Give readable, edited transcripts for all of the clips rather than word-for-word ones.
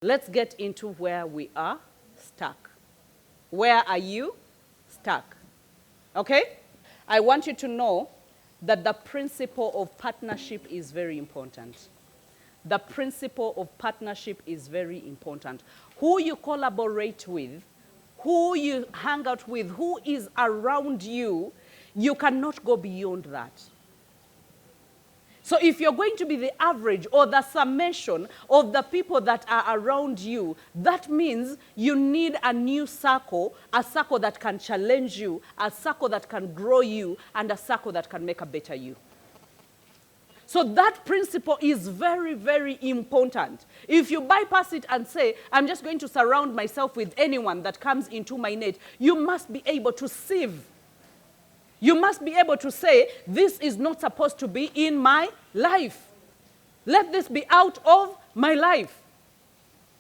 Let's get into where we are stuck. Where are you stuck? Okay? I want you to know that the principle of partnership is very important. The principle of partnership is very important. Who you collaborate with, who you hang out with, who is around you, you cannot go beyond that. So if you're going to be the average or the summation of the people that are around you, that means you need a new circle, a circle that can challenge you, a circle that can grow you, and a circle that can make a better you. So that principle is very, very important. If you bypass it and say, I'm just going to surround myself with anyone that comes into my net, you must be able to sieve. You must be able to say, this is not supposed to be in my life. Let this be out of my life.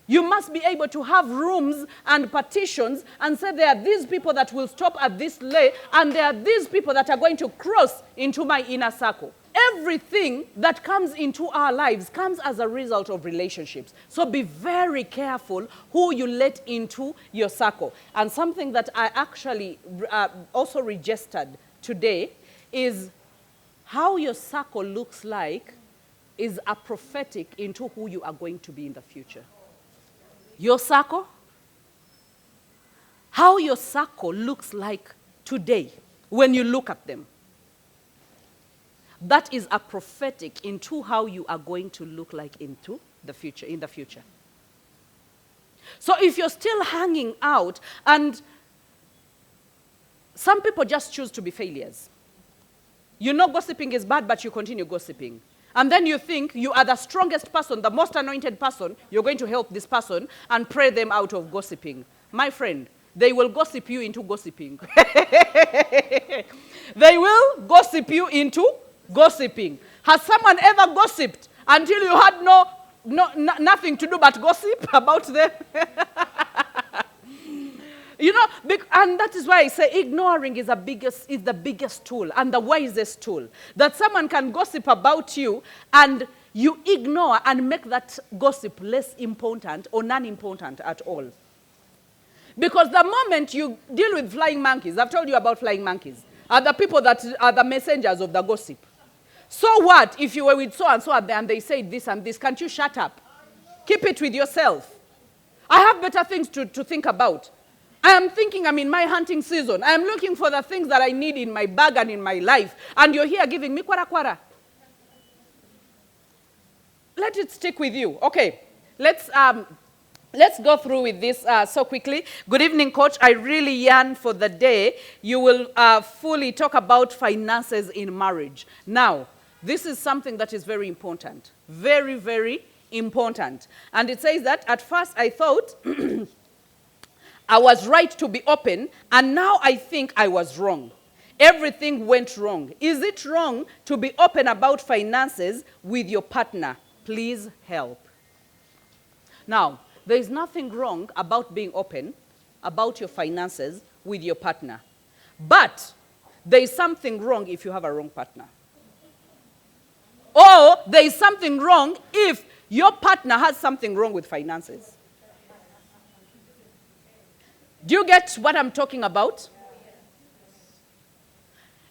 You must be able to have rooms and partitions and say there are these people that will stop at this lane and there are these people that are going to cross into my inner circle. Everything that comes into our lives comes as a result of relationships. So be very careful who you let into your circle. And something that I actually also registered today is how your circle looks like is a prophetic into who you are going to be in the future. Your circle, how your circle looks like today when you look at them. That is a prophetic into how you are going to look like into the future, in the future. So if you're still hanging out, and some people just choose to be failures. You know gossiping is bad, but you continue gossiping. And then you think you are the strongest person, the most anointed person, you're going to help this person and pray them out of gossiping. My friend, they will gossip you into gossiping. They will gossip you into gossiping. Has someone ever gossiped until you had nothing to do but gossip about them? You know, and that is why I say ignoring is the biggest tool and the wisest tool. That someone can gossip about you and you ignore and make that gossip less important or non-important at all. Because the moment you deal with flying monkeys, I've told you about flying monkeys, are the people that are the messengers of the gossip. So what if you were with so-and-so and they say this and this? Can't you shut up? Keep it with yourself. I have better things to think about. I am thinking I'm in my hunting season. I am looking for the things that I need in my bag and in my life. And you're here giving me kwara. Let it stick with you. Okay, let's go through with this so quickly. Good evening, Coach. I really yearn for the day you will fully talk about finances in marriage. Now, this is something that is very important. Very, very important. And it says that at first I thought I was right to be open, and now I think I was wrong. Everything went wrong. Is it wrong to be open about finances with your partner? Please help. Now, there is nothing wrong about being open about your finances with your partner. But there is something wrong if you have a wrong partner. Or there is something wrong if your partner has something wrong with finances. Do you get what I'm talking about?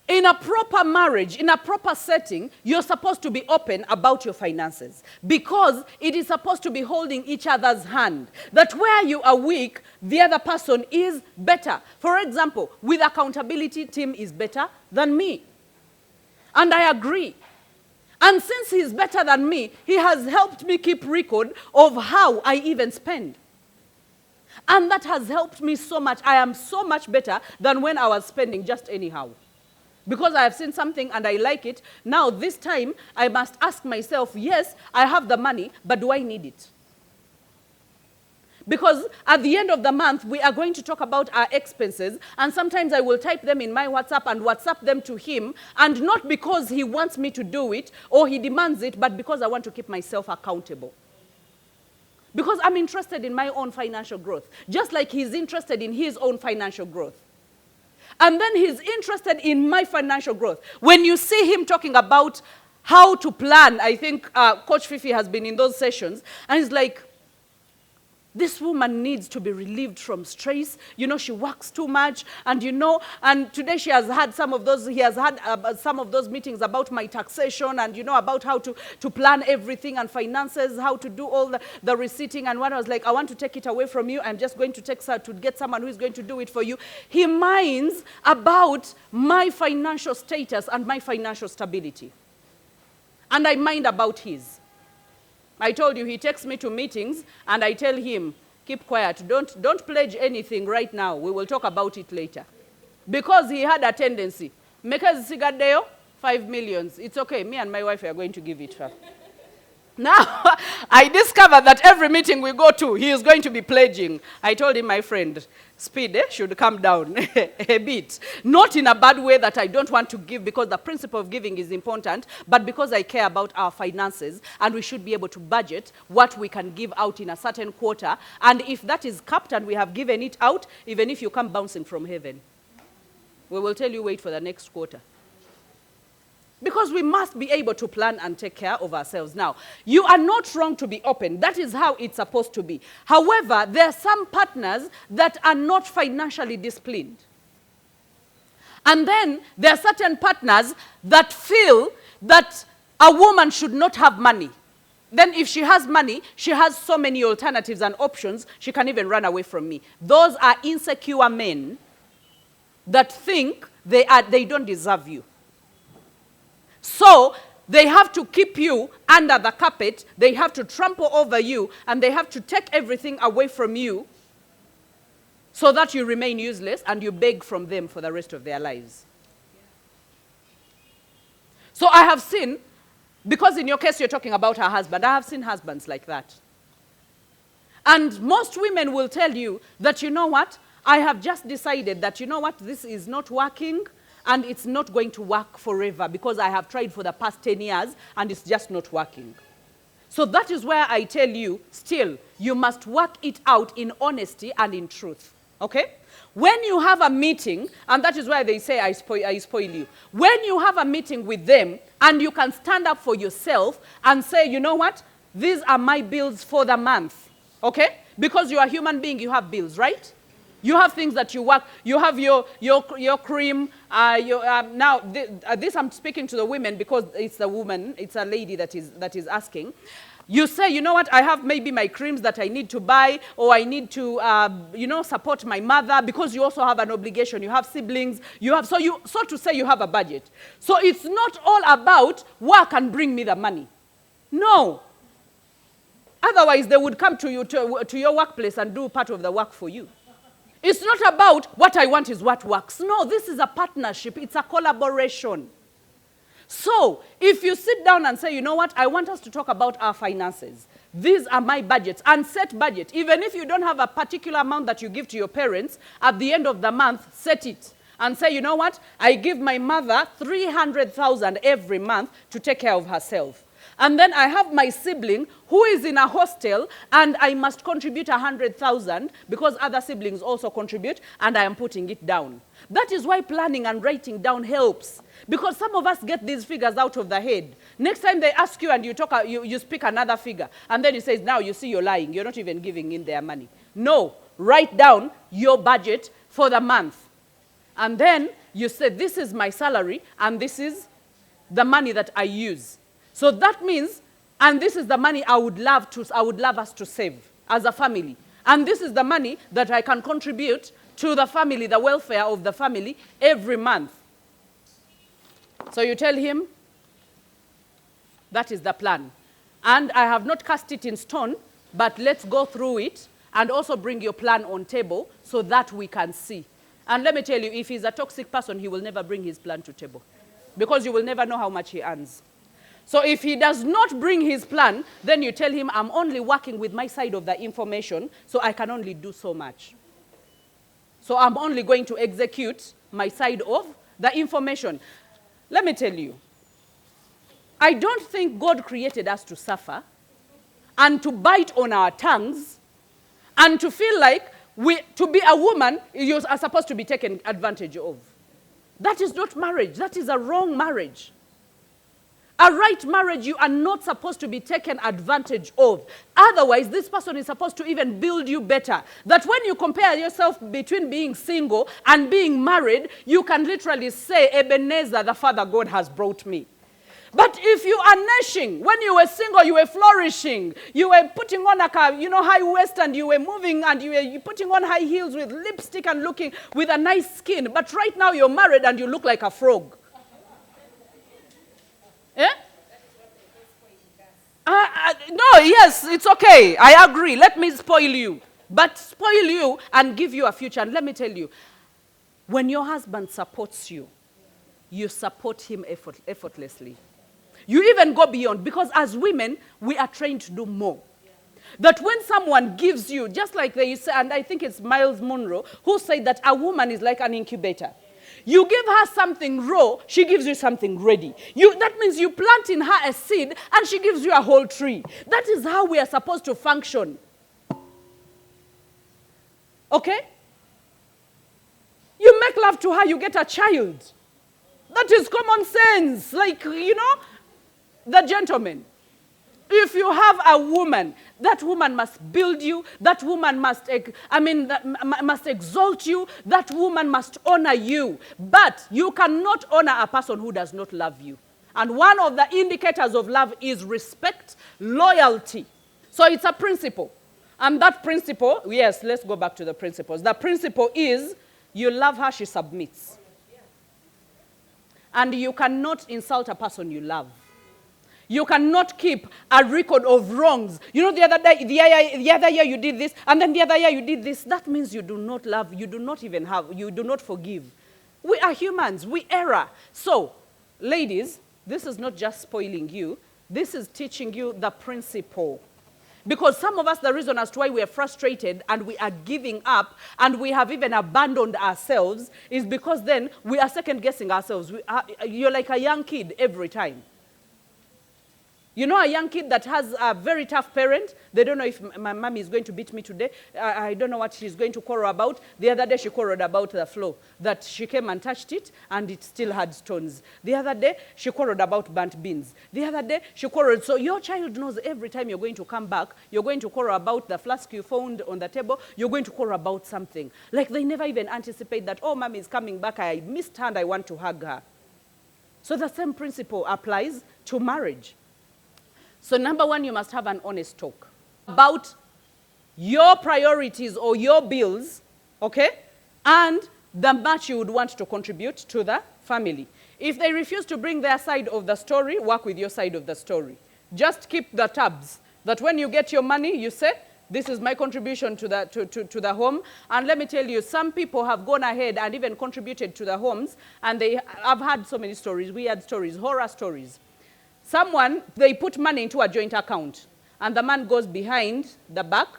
In a proper marriage, in a proper setting, you're supposed to be open about your finances because it is supposed to be holding each other's hand. That where you are weak, the other person is better. For example, with accountability, Tim is better than me. And I agree. And since he's better than me, he has helped me keep record of how I even spend. And that has helped me so much. I am so much better than when I was spending just anyhow. Because I have seen something and I like it. Now this time I must ask myself, yes, I have the money, but do I need it? Because at the end of the month, we are going to talk about our expenses. And sometimes I will type them in my WhatsApp and WhatsApp them to him. And not because he wants me to do it or he demands it, but because I want to keep myself accountable. Because I'm interested in my own financial growth, just like he's interested in his own financial growth. And then he's interested in my financial growth. When you see him talking about how to plan, I think Coach Fifi has been in those sessions, and he's like, this woman needs to be relieved from stress. You know, she works too much. And, you know, and today he has had some of those meetings about my taxation and, you know, about how to plan everything and finances, how to do all the receipting. And when I was like, I want to take it away from you, I'm just going to get someone who is going to do it for you. He minds about my financial status and my financial stability. And I mind about his. I told you, he takes me to meetings, and I tell him, keep quiet. Don't pledge anything right now. We will talk about it later. Because he had a tendency. Mekezi sigaddeyo, 5 million. It's okay. Me and my wife are going to give it her. Now, I discovered that every meeting we go to, he is going to be pledging. I told him, my friend, speed should come down a bit. Not in a bad way that I don't want to give, because the principle of giving is important, but because I care about our finances, and we should be able to budget what we can give out in a certain quarter. And if that is capped and we have given it out, even if you come bouncing from heaven, we will tell you, wait for the next quarter. Because we must be able to plan and take care of ourselves. Now, you are not wrong to be open. That is how it's supposed to be. However, there are some partners that are not financially disciplined. And then there are certain partners that feel that a woman should not have money. Then if she has money, she has so many alternatives and options, she can even run away from me. Those are insecure men that think they don't deserve you. So they have to keep you under the carpet, they have to trample over you, and they have to take everything away from you so that you remain useless and you beg from them for the rest of their lives. So I have seen, because in your case you're talking about her husband, I have seen husbands like that. And most women will tell you that, you know what, I have just decided that, you know what, this is not working. And it's not going to work forever because I have tried for the past 10 years and it's just not working. So that is where I tell you, still, you must work it out in honesty and in truth. Okay? When you have a meeting, and that is why they say I spoil you. When you have a meeting with them and you can stand up for yourself and say, you know what? These are my bills for the month. Okay? Because you are a human being, you have bills, right? You have things that you work. You have your cream. Now, this I'm speaking to the women because it's a woman, it's a lady that is asking. You say, you know what, I have maybe my creams that I need to buy, or I need to, support my mother, because you also have an obligation. You have siblings. So to say, you have a budget. So it's not all about work and bring me the money. No. Otherwise, they would come to you to your workplace and do part of the work for you. It's not about what I want is what works. No, this is a partnership. It's a collaboration. So if you sit down and say, you know what, I want us to talk about our finances. These are my budgets. And set budget. Even if you don't have a particular amount that you give to your parents, at the end of the month, set it. And say, you know what, I give my mother 300,000 every month to take care of herself. And then I have my sibling who is in a hostel, and I must contribute 100,000 because other siblings also contribute, and I am putting it down. That is why planning and writing down helps. Because some of us get these figures out of the head. Next time they ask you and you speak another figure, and then you say, now you see you're lying. You're not even giving in their money. No, write down your budget for the month. And then you say, this is my salary, and this is the money that I use. So that means, and this is the money I would love us to save as a family. And this is the money that I can contribute to the family, the welfare of the family, every month. So you tell him, that is the plan. And I have not cast it in stone, but let's go through it and also bring your plan on table so that we can see. And let me tell you, if he's a toxic person, he will never bring his plan to table because you will never know how much he earns. So if he does not bring his plan, then you tell him, I'm only working with my side of the information, so I can only do so much. So I'm only going to execute my side of the information. Let me tell you, I don't think God created us to suffer and to bite on our tongues and to feel like to be a woman, you are supposed to be taken advantage of. That is not marriage. That is a wrong marriage. A right marriage, you are not supposed to be taken advantage of. Otherwise, this person is supposed to even build you better. That when you compare yourself between being single and being married, you can literally say, Ebenezer, the Father God has brought me. But if you are gnashing, when you were single, you were flourishing. You were putting on high waist, and you were moving, and you were putting on high heels with lipstick and looking with a nice skin. But right now you're married and you look like a frog. Eh? No, yes, it's okay. I agree. Let me spoil you. But spoil you and give you a future. And let me tell you, when your husband supports you, you support him effortlessly. You even go beyond, because as women, we are trained to do more. That when someone gives you, just like they say, and I think it's Miles Monroe, who said that a woman is like an incubator. You give her something raw, she gives you something ready. That means you plant in her a seed, and she gives you a whole tree. That is how we are supposed to function. Okay? You make love to her, you get a child. That is common sense. Like, the gentleman. If you have a woman, that woman must build you. That woman must exalt you. That woman must honor you. But you cannot honor a person who does not love you. And one of the indicators of love is respect, loyalty. So it's a principle. And that principle, yes, let's go back to the principles. The principle is, you love her, she submits. And you cannot insult a person you love. You cannot keep a record of wrongs. The other year you did this, and then the other year you did this. That means you do not love, you do not forgive. We are humans, we err. So, ladies, this is not just spoiling you. This is teaching you the principle. Because some of us, the reason as to why we are frustrated and we are giving up and we have even abandoned ourselves is because then we are second-guessing ourselves. You're like a young kid every time. You know a young kid that has a very tough parent? They don't know if my mommy is going to beat me today. I don't know what she's going to quarrel about. The other day she quarreled about the floor, that she came and touched it and it still had stones. The other day she quarreled about burnt beans. The other day she quarreled. So your child knows every time you're going to come back, you're going to quarrel about the flask you found on the table. You're going to quarrel about something. Like they never even anticipate that, oh, mommy is coming back. I missed her and I want to hug her. So the same principle applies to marriage. So number one, you must have an honest talk about your priorities or your bills, okay, and the much you would want to contribute to the family. If they refuse to bring their side of the story, work with your side of the story. Just keep the tabs, that when you get your money, you say, this is my contribution to the home. And let me tell you, some people have gone ahead and even contributed to the homes, and I've had so many stories, weird stories, horror stories. Someone, they put money into a joint account, and the man goes behind the back.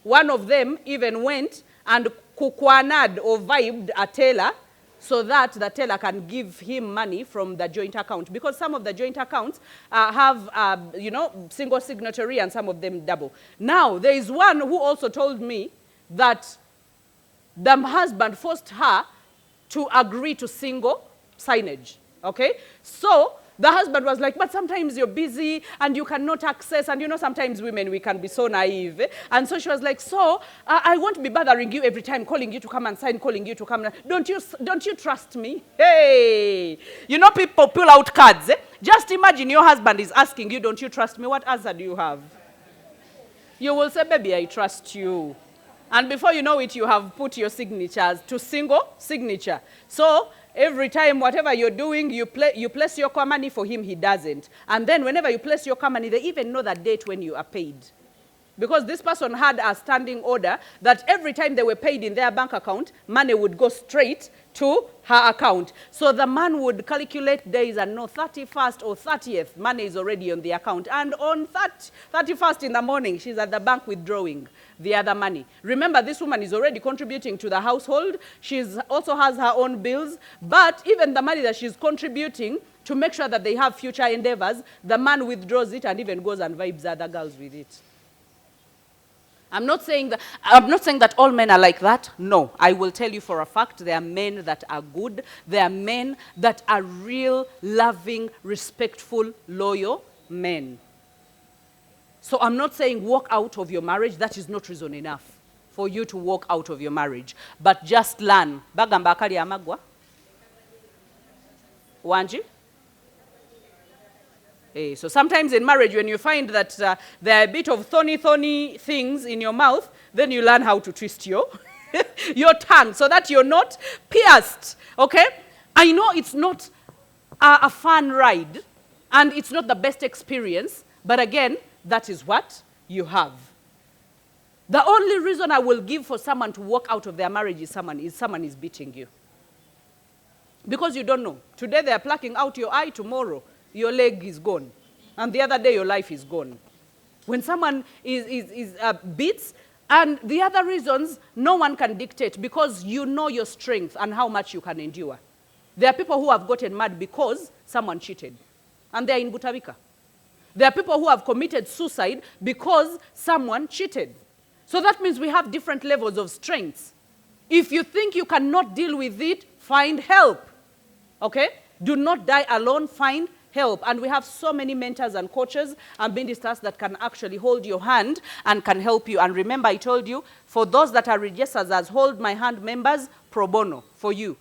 One of them even went and kukwanad or vibed a teller so that the teller can give him money from the joint account. Because some of the joint accounts have, single signatory and some of them double. Now, there is one who also told me that the husband forced her to agree to single signage, okay? So the husband was like, but sometimes you're busy and you cannot access, and sometimes women, we can be so naive. And so she was like, I won't be bothering you every time, calling you to come and sign, calling you to come. Don't you trust me? Hey! People pull out cards. Just imagine your husband is asking you, don't you trust me? What answer do you have? You will say, baby, I trust you. And before you know it, you have put your signatures to single signature. So every time, whatever you're doing, you place your car money for him, he doesn't. And then whenever you place your car money, they even know the date when you are paid. Because this person had a standing order that every time they were paid in their bank account, money would go straight to her account. So the man would calculate days and know 31st or 30th, money is already on the account. And on 31st in the morning, she's at the bank withdrawing the other money. Remember, this woman is already contributing to the household. She also has her own bills. But even the money that she's contributing to make sure that they have future endeavors, the man withdraws it and even goes and vibes other girls with it. I'm not saying that all men are like that. No, I will tell you for a fact there are men that are good. There are men that are real, loving, respectful, loyal men. So I'm not saying walk out of your marriage. That is not reason enough for you to walk out of your marriage. But just learn. Bagamba akali amagwa. Wanji? So sometimes in marriage, when you find that there are a bit of thorny things in your mouth, then you learn how to twist your, your tongue so that you're not pierced, okay? I know it's not a fun ride, and it's not the best experience, but again, that is what you have. The only reason I will give for someone to walk out of their marriage is someone is beating you. Because you don't know. Today they are plucking out your eye, tomorrow your leg is gone. And the other day, your life is gone. When someone beats, and the other reasons, no one can dictate because you know your strength and how much you can endure. There are people who have gotten mad because someone cheated. And they're in Butavika. There are people who have committed suicide because someone cheated. So that means we have different levels of strengths. If you think you cannot deal with it, find help. Okay? Do not die alone, find help. And we have so many mentors and coaches and ministers that can actually hold your hand and can help you. And remember, I told you, for those that are registered as Hold My Hand members, pro bono, for you.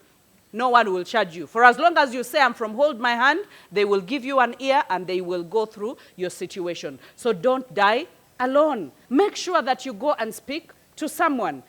No one will charge you. For as long as you say, I'm from Hold My Hand, they will give you an ear and they will go through your situation. So don't die alone. Make sure that you go and speak to someone.